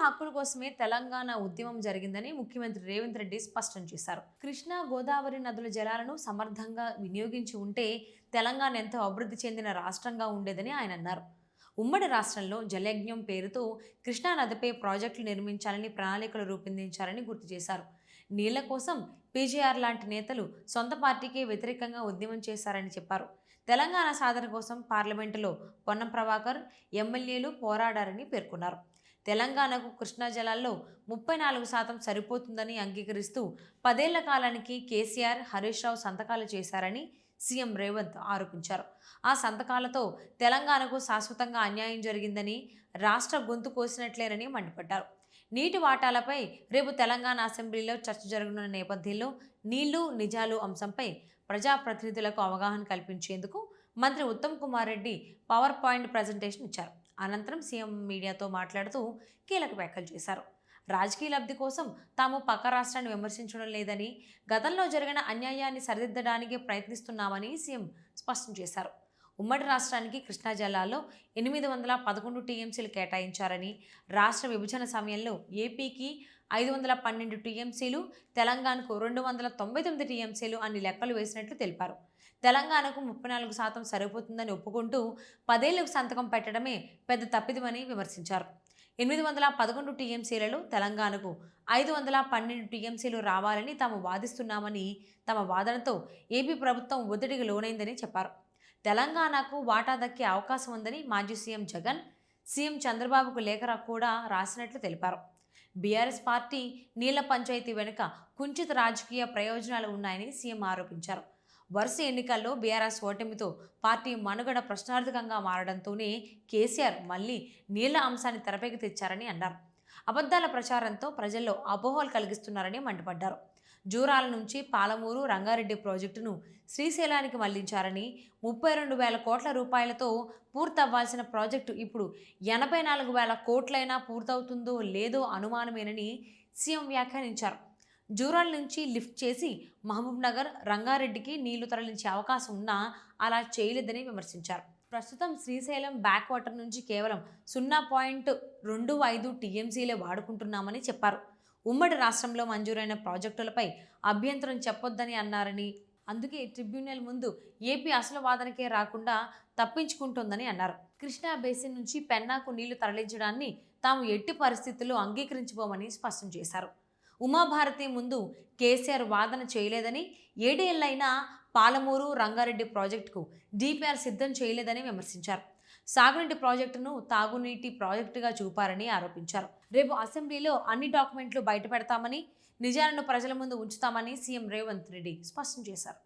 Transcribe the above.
హక్కుల కోసమే తెలంగాణ ఉద్యమం జరిగిందని ముఖ్యమంత్రి రేవంత్ రెడ్డి స్పష్టం చేశారు. కృష్ణా, గోదావరి నదుల జలాలను సమర్థంగా వినియోగించి ఉంటే తెలంగాణ ఎంతో అభివృద్ధి చెందిన రాష్ట్రంగా ఉండేదని ఆయన అన్నారు. ఉమ్మడి రాష్ట్రంలో జలయజ్ఞం పేరుతో కృష్ణా నదిపై ప్రాజెక్టులు నిర్మించాలని ప్రణాళికలు రూపొందించాలని గుర్తు చేశారు. నీళ్ల కోసం పీజేఆర్ లాంటి నేతలు సొంత పార్టీకే వ్యతిరేకంగా ఉద్యమం చేశారని చెప్పారు. తెలంగాణ సాధన కోసం పార్లమెంటులో పొన్నం ప్రభాకర్, ఎమ్మెల్యేలు పోరాడారని పేర్కొన్నారు. తెలంగాణకు కృష్ణా జలాల్లో 34% సరిపోతుందని అంగీకరిస్తూ 10 ఏళ్ల కాలానికి కేసీఆర్, హరీష్ రావు సంతకాలు చేశారని సీఎం రేవంత్ ఆరోపించారు. ఆ సంతకాలతో తెలంగాణకు శాశ్వతంగా అన్యాయం జరిగిందని, రాష్ట్ర గొంతు కోసినట్లేనని మండిపడ్డారు. నీటి వాటాలపై రేపు తెలంగాణ అసెంబ్లీలో చర్చ జరగనున్న నేపథ్యంలో నీళ్లు, నిజాలు అంశంపై ప్రజాప్రతినిధులకు అవగాహన కల్పించేందుకు మంత్రి Uttam Kumar Reddy power point presentation ఇచ్చారు. అనంతరం సీఎం మీడియాతో మాట్లాడుతూ కీలక వ్యాఖ్యలు చేశారు. రాజకీయ లబ్ధి కోసం తాము పక్క రాష్ట్రాన్ని విమర్శించడం లేదని, గతంలో జరిగిన అన్యాయాన్ని సరిదిద్దడానికి ప్రయత్నిస్తున్నామని సీఎం స్పష్టం చేశారు. ఉమ్మడి రాష్ట్రానికి కృష్ణా జిల్లాలో 811 టీఎంసీలు కేటాయించారని, రాష్ట్ర విభజన సమయంలో ఏపీకి 512 టీఎంసీలు, తెలంగాణకు 299 టీఎంసీలు అన్ని లెక్కలు వేసినట్లు తెలిపారు. తెలంగాణకు 34% సరిపోతుందని ఒప్పుకుంటూ 10 ఏళ్లకు సంతకం పెట్టడమే పెద్ద తప్పిదమని విమర్శించారు. 811 టీఎంసీలలో తెలంగాణకు 512 టీఎంసీలు రావాలని తాము వాదిస్తున్నామని, తమ వాదనతో ఏపీ ప్రభుత్వం ఒత్తిడికి లోనైందని చెప్పారు. తెలంగాణకు వాటా దక్కే అవకాశం ఉందని మాజీ సీఎం జగన్, సీఎం చంద్రబాబుకు లేఖ కూడా రాసినట్లు తెలిపారు. బీఆర్ఎస్ పార్టీ నీళ్ల పంచాయతీ వెనుక కుంచిత రాజకీయ ప్రయోజనాలు ఉన్నాయని సీఎం ఆరోపించారు. వరుస ఎన్నికల్లో బీఆర్ఎస్ ఓటమితో పార్టీ మనుగడ ప్రశ్నార్థకంగా మారడంతోనే కేసీఆర్ మళ్లీ నీళ్ల అంశాన్ని తెరపైకి తెచ్చారని అన్నారు. అబద్ధాల ప్రచారంతో ప్రజల్లో అపోహలు కలిగిస్తున్నారని మండిపడ్డారు. జూరాల నుంచి పాలమూరు, రంగారెడ్డి ప్రాజెక్టును శ్రీశైలానికి మళ్లించారని, 32,000 కోట్ల రూపాయలతో పూర్తవ్వాల్సిన ప్రాజెక్టు ఇప్పుడు 84,000 కోట్లైనా పూర్తవుతుందో లేదో అనుమానమేనని సీఎం వ్యాఖ్యానించారు. జూరాల నుంచి లిఫ్ట్ చేసి మహబూబ్ నగర్, రంగారెడ్డికి నీళ్లు తరలించే అవకాశం ఉన్నా అలా చేయలేదని విమర్శించారు. ప్రస్తుతం శ్రీశైలం బ్యాక్ వాటర్ నుంచి కేవలం 0.25 టీఎంసీలే వాడుకుంటున్నామని చెప్పారు. ఉమ్మడి రాష్ట్రంలో మంజూరైన ప్రాజెక్టులపై అభ్యంతరం చెప్పొద్దని అన్నారని, అందుకే ట్రిబ్యునల్ ముందు ఏపీ అసలు వాదనకే రాకుండా తప్పించుకుంటోందని అన్నారు. కృష్ణా బేసిన్ నుంచి పెన్నాకు నీళ్లు తరలించడాన్ని తాము ఎట్టి పరిస్థితుల్లో అంగీకరించబోమని స్పష్టం చేశారు. ఉమాభారతి ముందు కేసీఆర్ వాదన చేయలేదని, 7 ఏళ్లైనా పాలమూరు, రంగారెడ్డి ప్రాజెక్టుకు డిపిఆర్ సిద్ధం చేయలేదని విమర్శించారు. సాగునీటి ప్రాజెక్టును తాగునీటి ప్రాజెక్టుగా చూపారని ఆరోపించారు. రేపు అసెంబ్లీలో అన్ని డాక్యుమెంట్లు బయటపెడతామని, నిజాలను ప్రజల ముందు ఉంచుతామని సీఎం రేవంత్ రెడ్డి స్పష్టం చేశారు.